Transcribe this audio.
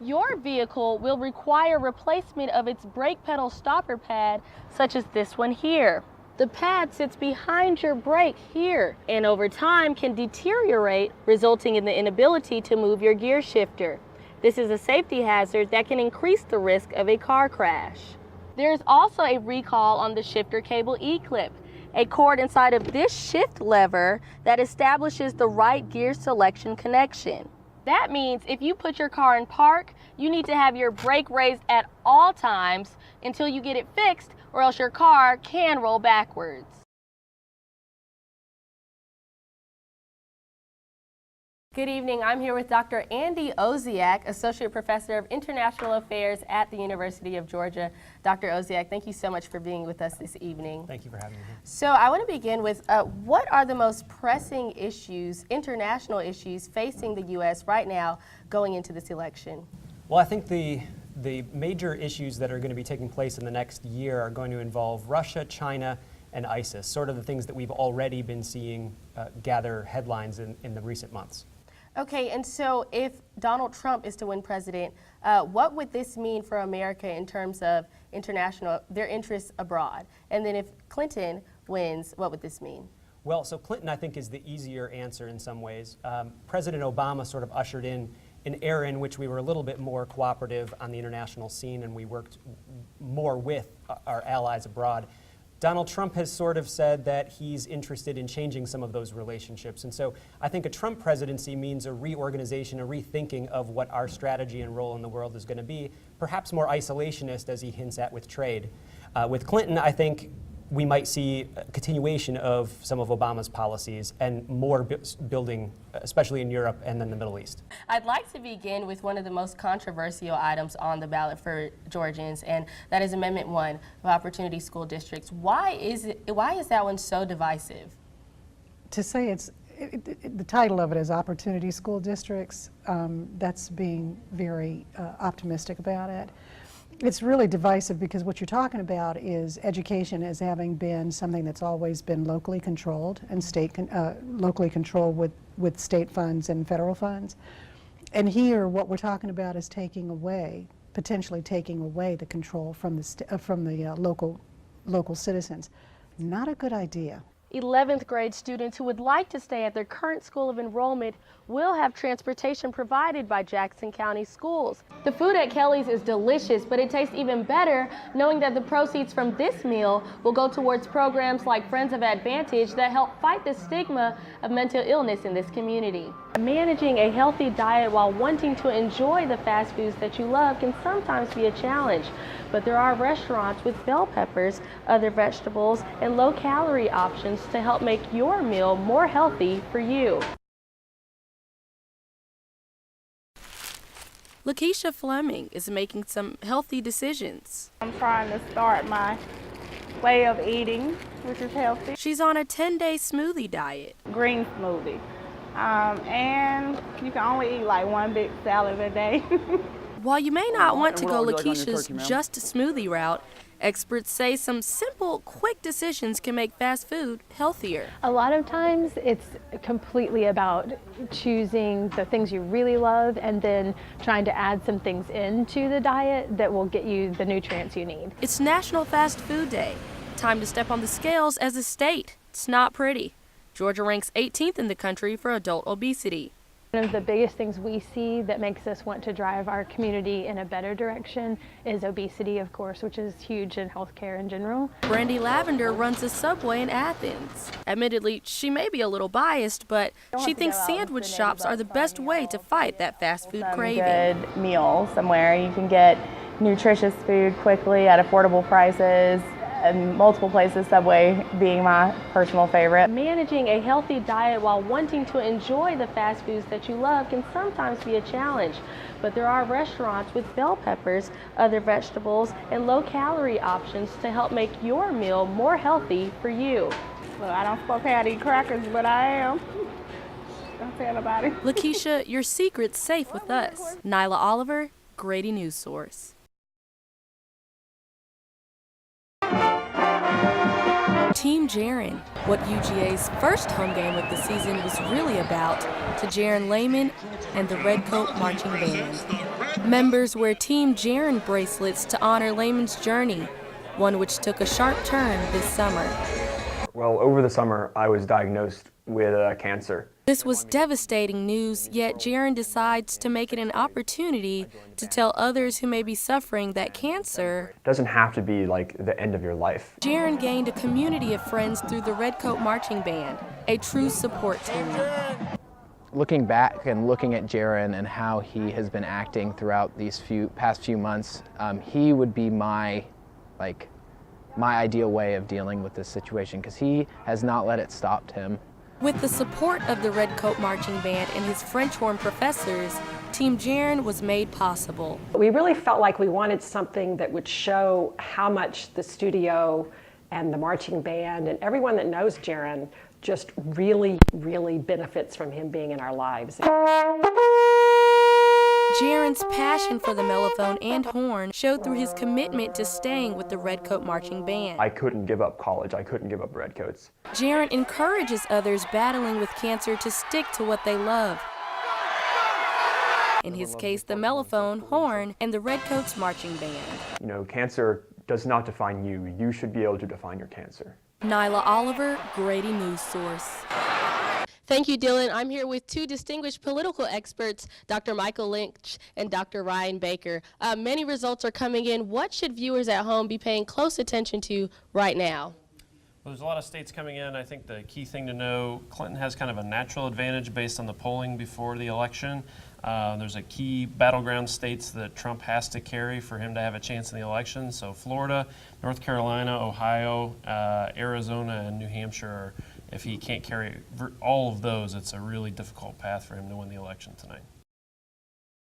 Your vehicle will require replacement of its brake pedal stopper pad, such as this one here. The pad sits behind your brake here and over time can deteriorate, resulting in the inability to move your gear shifter. This is a safety hazard that can increase the risk of a car crash. There is also a recall on the shifter cable E-clip, a cord inside of this shift lever that establishes the right gear selection connection. That means if you put your car in park, you need to have your brake raised at all times until you get it fixed, or else your car can roll backwards. Good evening. I'm here with Dr. Andy Oziak, Associate Professor of International Affairs at the University of Georgia. Dr. Oziak, thank you so much for being with us this evening. Thank you for having me here. So I want to begin with what are the most pressing issues, international issues, facing the U.S. right now going into this election? Well, I think the major issues that are going to be taking place in the next year are going to involve Russia, China, and ISIS, sort of the things that we've already been seeing gather headlines in the recent months. Okay, and so if Donald Trump is to win president, what would this mean for America in terms of their interests abroad? And then if Clinton wins, what would this mean? Well, so Clinton, I think, is the easier answer in some ways. President Obama sort of ushered in an era in which we were a little bit more cooperative on the international scene and we worked more with our allies abroad. Donald Trump has sort of said that he's interested in changing some of those relationships. And so I think a Trump presidency means a reorganization, a rethinking of what our strategy and role in the world is going to be, perhaps more isolationist, as he hints at with trade. With Clinton, I think we might see a continuation of some of Obama's policies and more building, especially in Europe and then the Middle East. I'd like to begin with one of the most controversial items on the ballot for Georgians, and that is Amendment 1 of Opportunity School Districts. Why is that one so divisive? To say the title of it is Opportunity School Districts, that's being very optimistic about it. It's really divisive because what you're talking about is education as having been something that's always been locally controlled and locally controlled with state funds and federal funds. And here what we're talking about is potentially taking away the control from the local citizens. Not a good idea. 11th grade students who would like to stay at their current school of enrollment will have transportation provided by Jackson County Schools. The food at Kelly's is delicious, but it tastes even better knowing that the proceeds from this meal will go towards programs like Friends of Advantage that help fight the stigma of mental illness in this community. Managing a healthy diet while wanting to enjoy the fast foods that you love can sometimes be a challenge, but there are restaurants with bell peppers, other vegetables, and low-calorie options to help make your meal more healthy for you. Lakeisha Fleming is making some healthy decisions. I'm trying to start my way of eating, which is healthy. She's on a 10-day smoothie diet. Green smoothie. And you can only eat like one big salad a day. While you may not want to go Lakeisha's just smoothie route, experts say some simple, quick decisions can make fast food healthier. A lot of times it's completely about choosing the things you really love and then trying to add some things into the diet that will get you the nutrients you need. It's National Fast Food Day. Time to step on the scales as a state. It's not pretty. Georgia ranks 18th in the country for adult obesity. One of the biggest things we see that makes us want to drive our community in a better direction is obesity, of course, which is huge in healthcare in general. Brandy Lavender runs a Subway in Athens. Admittedly, she may be a little biased, but she thinks sandwich shops are the best way to fight that fast food craving. Good meal somewhere. You can get nutritious food quickly at affordable prices. And multiple places, Subway being my personal favorite. Managing a healthy diet while wanting to enjoy the fast foods that you love can sometimes be a challenge, but there are restaurants with bell peppers, other vegetables, and low-calorie options to help make your meal more healthy for you. Well, I don't supposed to have to eat crackers, but I am. Don't tell nobody. Lakeisha, your secret's safe with us. Nylah Oliver, Grady News Source. Team Jaron, what UGA's first home game of the season was really about, to Jaron Lehman and the Redcoat Marching Band. Members wear Team Jaron bracelets to honor Lehman's journey, one which took a sharp turn this summer. Well, over the summer, I was diagnosed with cancer. This was devastating news, yet Jaron decides to make it an opportunity to tell others who may be suffering that cancer. It doesn't have to be like the end of your life. Jaron gained a community of friends through the Redcoat Marching Band, a true support team. Looking back and looking at Jaron and how he has been acting throughout these past few months, he would be my ideal way of dealing with this situation, because he has not let it stop him. With the support of the Redcoat Marching Band and his French horn professors, Team Jaron was made possible. We really felt like we wanted something that would show how much the studio and the marching band and everyone that knows Jaron just really, really benefits from him being in our lives. Jaron's passion for the mellophone and horn showed through his commitment to staying with the Redcoat Marching Band. I couldn't give up college. I couldn't give up Redcoats. Jaron encourages others battling with cancer to stick to what they love. In his case, the mellophone, horn, and the Redcoats Marching Band. You know, cancer does not define you. You should be able to define your cancer. Nylah Oliver, Grady News Source. Thank you, Dylan. I'm here with two distinguished political experts, Dr. Michael Lynch and Dr. Ryan Baker. Many results are coming in. What should viewers at home be paying close attention to right now? Well, there's a lot of states coming in. I think the key thing to know, Clinton has kind of a natural advantage based on the polling before the election. There's a key battleground states that Trump has to carry for him to have a chance in the election. So Florida, North Carolina, Ohio, Arizona, and New Hampshire. If he can't carry all of those, it's a really difficult path for him to win the election tonight.